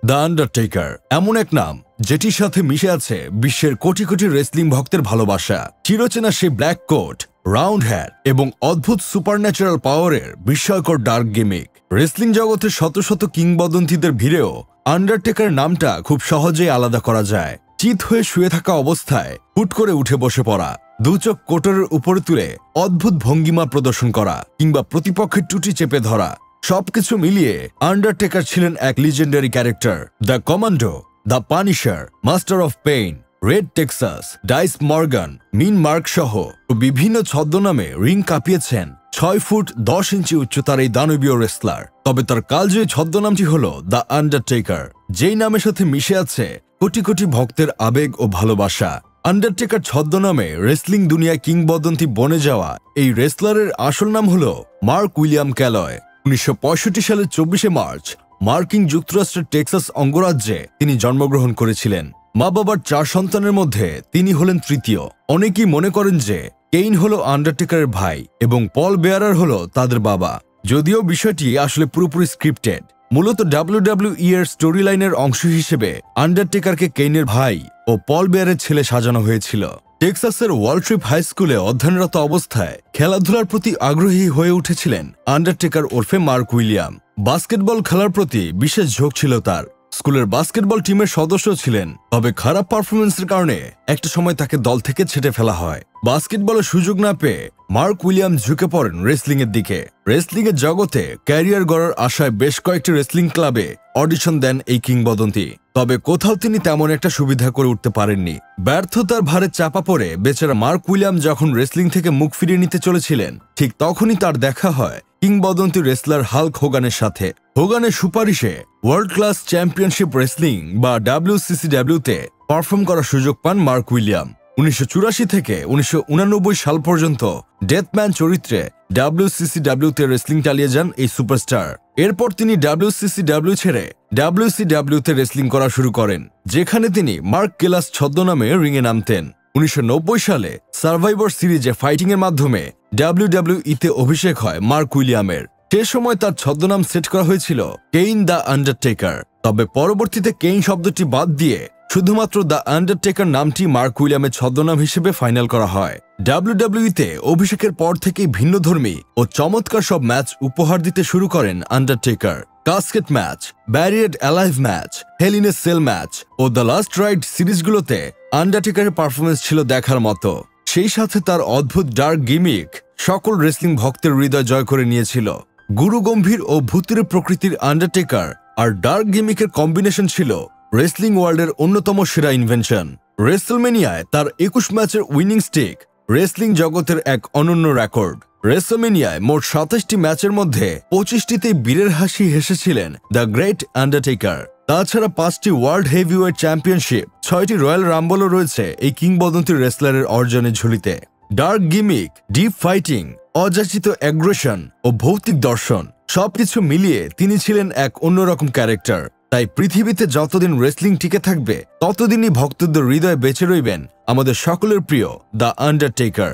The undertaker এমন এক নাম যেটির সাথে মিশে আছে বিশ্বের কোটি কোটি রেসলিং ভক্তের ভালোবাসা। চিরচেনা সেই ব্ল্যাক কোট, রাউন্ড হ্যাট এবং অদ্ভুত সুপারন্যাচারাল পাওয়ারের বিস্ময়কর ডার্ক গিমিক। রেসলিং জগতের শত শত কিংবদন্তিদের ভিড়েও আন্ডারটেকার নামটা খুব সহজেই আলাদা করা যায়। চিত হয়ে শুয়ে থাকা অবস্থায় হুট করে উঠে বসে পড়া, দু চোখ কোটরের উপরে তুলে অদ্ভুত ভঙ্গিমা প্রদর্শন করা কিংবা প্রতিপক্ষের টুটি চেপে ধরা, সবকিছু মিলিয়ে আন্ডারটেকার ছিলেন এক legendary character. The commando, the punisher, master of pain, red Texas, Dice Morgan, mean mark সহ বিভিন্ন ছদ্মনামে রিং কাঁপিয়েছেন 6 ফুট 10 ইঞ্চি উচ্চতার এই দানবীয় রেসলার। তবে তার কালজয়ী ছদ্মনামটি হলো দ্য আন্ডারটেকার, যেই নামের সাথে মিশে আছে কোটি কোটি ভক্তের আবেগ ও ভালোবাসা। আন্ডারটেকার ছদ্মনামে রেসলিং দুনিয়ায় কিংবদন্তি বনে যাওয়া এই রেসলারের আসল নাম হলো মার্ক উইলিয়াম ক্যালয়। 1965 সালের 24শে মার্চ মার্কিন যুক্তরাষ্ট্রের টেক্সাস অঙ্গরাজ্যে তিনি জন্মগ্রহণ করেছিলেন। মা বাবার 4 সন্তানের মধ্যে তিনি হলেন তৃতীয়। অনেকেই মনে করেন যে কেইন হলো আন্ডারটেকারের ভাই এবং পল বেয়ারার হলো তাদের বাবা, যদিও বিষয়টি আসলে পুরোপুরি স্ক্রিপ্টেড। মূলত WWE এর স্টোরি লাইনের অংশ হিসেবে আন্ডারটেকারকে কেইনের ভাই ও পল বেয়ারের ছেলে সাজানো হয়েছিল। টেক্সাসের ওয়ালট্রিপ হাই স্কুলে অধ্যয়নরত অবস্থায় খেলাধুলার প্রতি আগ্রহী হয়ে উঠেছিলেন আন্ডারটেকার ওরফে মার্ক উইলিয়াম। বাস্কেটবল খেলার প্রতি বিশেষ ঝোঁক ছিল তার। স্কুলের বাস্কেটবল টিমের সদস্য ছিলেন, তবে খারাপ পারফরমেন্সের কারণে একটা সময় তাকে দল থেকে ছেঁটে ফেলা হয়। বাস্কেটবলের সুযোগ না পেয়ে মার্ক উইলিয়াম ঝুঁকে পড়েন রেসলিং এর দিকে। রেসলিং এর জগতে ক্যারিয়ার গড়ার আশায় বেশ কয়েকটি রেসলিং ক্লাবে অডিশন দেন এই কিংবদন্তি, তবে কোথাও তিনি তেমন একটা সুবিধা করে উঠতে পারেননি। ব্যর্থতার ভারে চাপা পড়ে বেচারা মার্ক উইলিয়াম যখন রেসলিং থেকে মুখ ফিরিয়ে নিতে চলেছিলেন, ঠিক তখনই তার দেখা হয় কিংবদন্তি রেসলার হাল্ক হোগানের সাথে। হোগানের সুপারিশে ওয়ার্ল্ড ক্লাস চ্যাম্পিয়নশিপ রেসলিং বা WCCW তে পারফর্ম করার সুযোগ পান মার্ক উইলিয়াম। 1984 থেকে 1989 সাল পর্যন্ত ডেথম্যান চরিত্রে WCCW তে রেসলিং চালিয়ে যান এই সুপারস্টার। এরপর তিনি WCCW ছেড়ে WCW তে রেসলিং করা শুরু করেন, যেখানে তিনি মার্ক কেলাস ছদ্মনামে রিংয়ে নামতেন। 1990 সালে সার্ভাইভার সিরিজে ফাইটিং এর মাধ্যমে WWE তে অভিষেক হয় মার্ক উইলিয়ামের। সে সময় তার ছদ্মনাম সেট করা হয়েছিল কেইন দ্য আন্ডারটেকার, তবে পরবর্তীতে কেইন শব্দটি বাদ দিয়ে শুধুমাত্র দ্য আন্ডারটেকার নামটি মার্ক উইলিয়ামের ছদ্মনাম হিসেবে ফাইনাল করা হয়। WWE তে অভিষেকের পর থেকেই ভিন্নধর্মী ও চমৎকার সব ম্যাচ উপহার দিতে শুরু করেন Undertaker. Casket match, buried alive match, hell in a cell match ও দ্য লাস্ট রাইড সিরিজগুলোতে আন্ডারটেকারের পারফরমেন্স ছিল দেখার মতো। সেই সাথে তার অদ্ভুত ডার্ক গিমিক সকল রেসলিং ভক্তের হৃদয় জয় করে নিয়েছিল। গুরু গম্ভীর ও ভূতের প্রকৃতির আন্ডারটেকার আর ডার্ক গিমিকের কম্বিনেশন ছিল রেসলিং ওয়ার্ল্ডের অন্যতম সেরা ইনভেনশন। রেসলমেনিয়ায় তার 21 ম্যাচের উইনিং স্ট্রিক রেসলিং জগতের এক অনন্য রেকর্ড। রেসলমেনিয়ায় মোট 27টি ম্যাচের মধ্যে 25টিতে বীরের হাসি হেসেছিলেন দ্য গ্রেট আন্ডারটেকার। তাছাড়া 5টি ওয়ার্ল্ড হেভিওয়েট চ্যাম্পিয়নশিপ, 6টি রয়্যাল রাম্বলও রয়েছে এই কিংবদন্তি রেসলারের অর্জনের ঝুলিতে। ডার্ক গিমিক, ডিপ ফাইটিং, অযাচিত অ্যাগ্রেশন ও ভৌতিক দর্শন সবকিছু মিলিয়ে তিনি ছিলেন এক অন্যরকম ক্যারেক্টার। তাই পৃথিবীতে যতদিন রেসলিং টিকে থাকবে ততদিনই ভক্তদের হৃদয়ে বেঁচে রইবেন আমাদের সকলের প্রিয় দ্য আন্ডারটেকার।